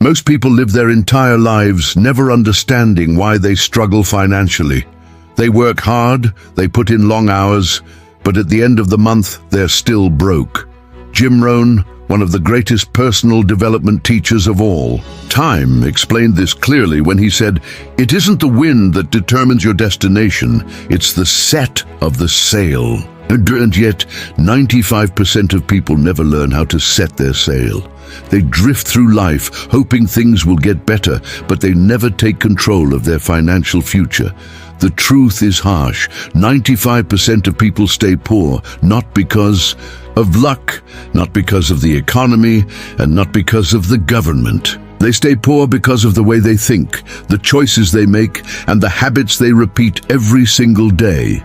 Most people live their entire lives never understanding why they struggle financially. They work hard, they put in long hours, but at the end of the month, they're still broke. Jim Rohn, one of the greatest personal development teachers of all time, explained this clearly when he said, "It isn't the wind that determines your destination, it's the set of the sail." And yet, 95% of people never learn how to set their sail. They drift through life, hoping things will get better, but they never take control of their financial future. The truth is harsh. 95% of people stay poor, not because of luck, not because of the economy, and not because of the government. They stay poor because of the way they think, the choices they make, and the habits they repeat every single day.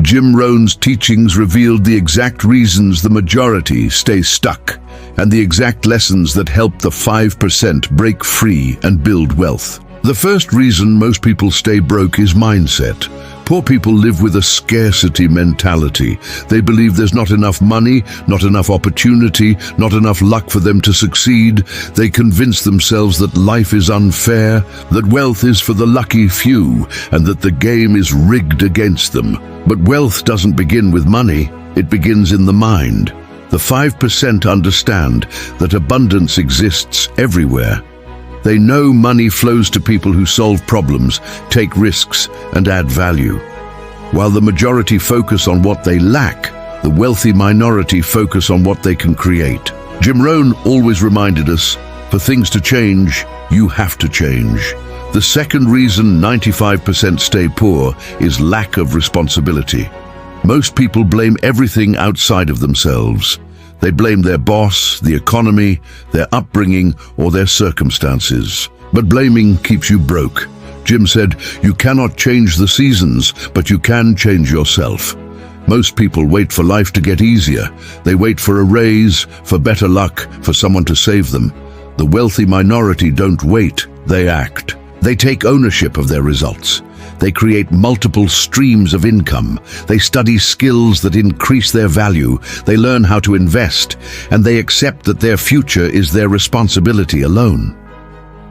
Jim Rohn's teachings revealed the exact reasons the majority stay stuck, and the exact lessons that help the 5% break free and build wealth. The first reason most people stay broke is mindset. Poor people live with a scarcity mentality. They believe there's not enough money, not enough opportunity, not enough luck for them to succeed. They convince themselves that life is unfair, that wealth is for the lucky few, and that the game is rigged against them. But wealth doesn't begin with money, it begins in the mind. The 5% understand that abundance exists everywhere. They know money flows to people who solve problems, take risks, and add value. While the majority focus on what they lack, the wealthy minority focus on what they can create. Jim Rohn always reminded us, for things to change, you have to change. The second reason 95% stay poor is lack of responsibility. Most people blame everything outside of themselves. They blame their boss, the economy, their upbringing, or their circumstances. But blaming keeps you broke. Jim said, "You cannot change the seasons, but you can change yourself." Most people wait for life to get easier. They wait for a raise, for better luck, for someone to save them. The wealthy minority don't wait, they act. They take ownership of their results. They create multiple streams of income. They study skills that increase their value. They learn how to invest, and they accept that their future is their responsibility alone.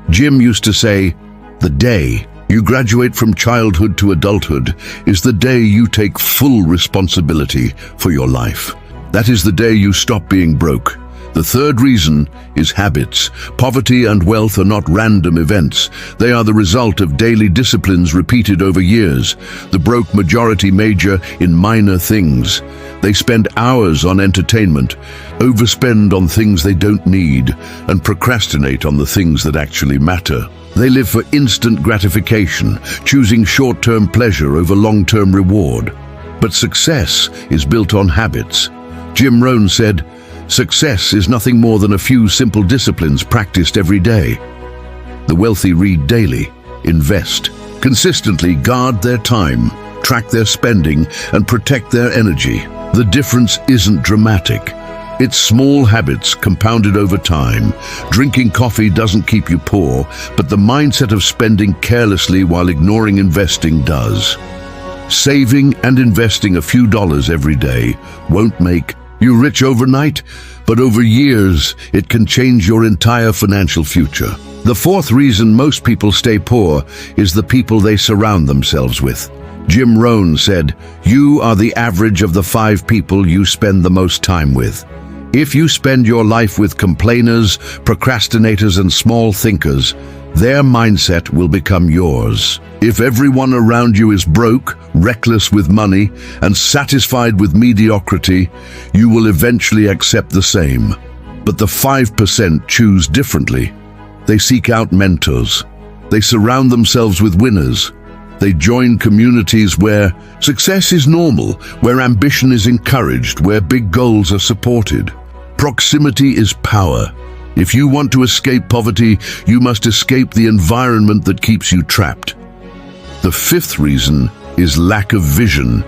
Jim used to say, "The day you graduate from childhood to adulthood is the day you take full responsibility for your life. That is the day you stop being broke." The third reason is habits. Poverty and wealth are not random events. They are the result of daily disciplines repeated over years. The broke majority major in minor things. They spend hours on entertainment, overspend on things they don't need, and procrastinate on the things that actually matter. They live for instant gratification, choosing short-term pleasure over long-term reward. But success is built on habits. Jim Rohn said, "Success is nothing more than a few simple disciplines practiced every day." The wealthy read daily, invest, consistently guard their time, track their spending, and protect their energy. The difference isn't dramatic. It's small habits compounded over time. Drinking coffee doesn't keep you poor, but the mindset of spending carelessly while ignoring investing does. Saving and investing a few dollars every day won't make you rich overnight, but over years, it can change your entire financial future. The fourth reason most people stay poor is the people they surround themselves with. Jim Rohn said, "You are the average of the 5 people you spend the most time with." If you spend your life with complainers, procrastinators, and small thinkers, their mindset will become yours. If everyone around you is broke, reckless with money, and satisfied with mediocrity, you will eventually accept the same. But the 5% choose differently. They seek out mentors. They surround themselves with winners. They join communities where success is normal, where ambition is encouraged, where big goals are supported. Proximity is power. If you want to escape poverty, you must escape the environment that keeps you trapped. The fifth reason is lack of vision.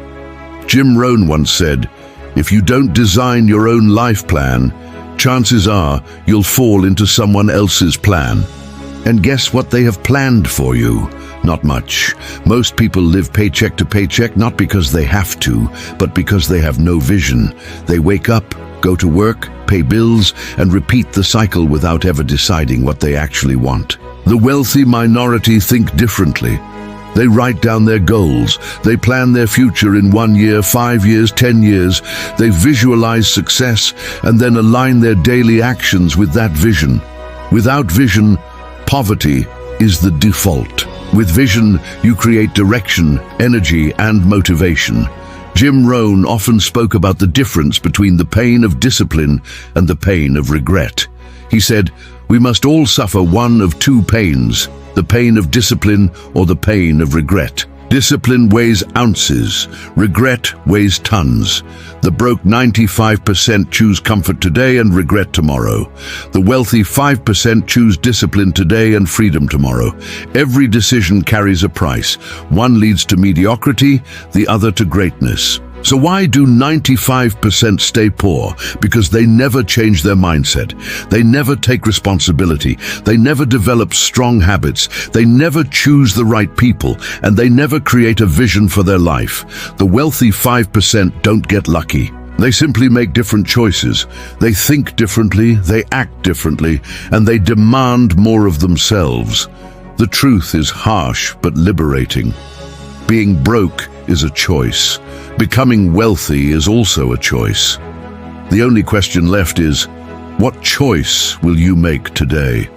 Jim Rohn once said, "If you don't design your own life plan, chances are you'll fall into someone else's plan." And guess what they have planned for you? Not much. Most people live paycheck to paycheck not because they have to, but because they have no vision. They wake up, go to work, pay bills, and repeat the cycle without ever deciding what they actually want. The wealthy minority think differently. They write down their goals. They plan their future in 1 year, 5 years, 10 years. They visualize success and then align their daily actions with that vision. Without vision, poverty is the default. With vision, you create direction, energy, and motivation. Jim Rohn often spoke about the difference between the pain of discipline and the pain of regret. He said, "We must all suffer one of two pains, the pain of discipline or the pain of regret. Discipline weighs ounces, regret weighs tons. The broke 95% choose comfort today and regret tomorrow. The wealthy 5% choose discipline today and freedom tomorrow. Every decision carries a price. One leads to mediocrity, the other to greatness." So why do 95% stay poor? Because they never change their mindset. They never take responsibility. They never develop strong habits. They never choose the right people, and they never create a vision for their life. The wealthy 5% don't get lucky. They simply make different choices. They think differently, they act differently, and they demand more of themselves. The truth is harsh but liberating. Being broke is a choice. Becoming wealthy is also a choice. The only question left is, what choice will you make today?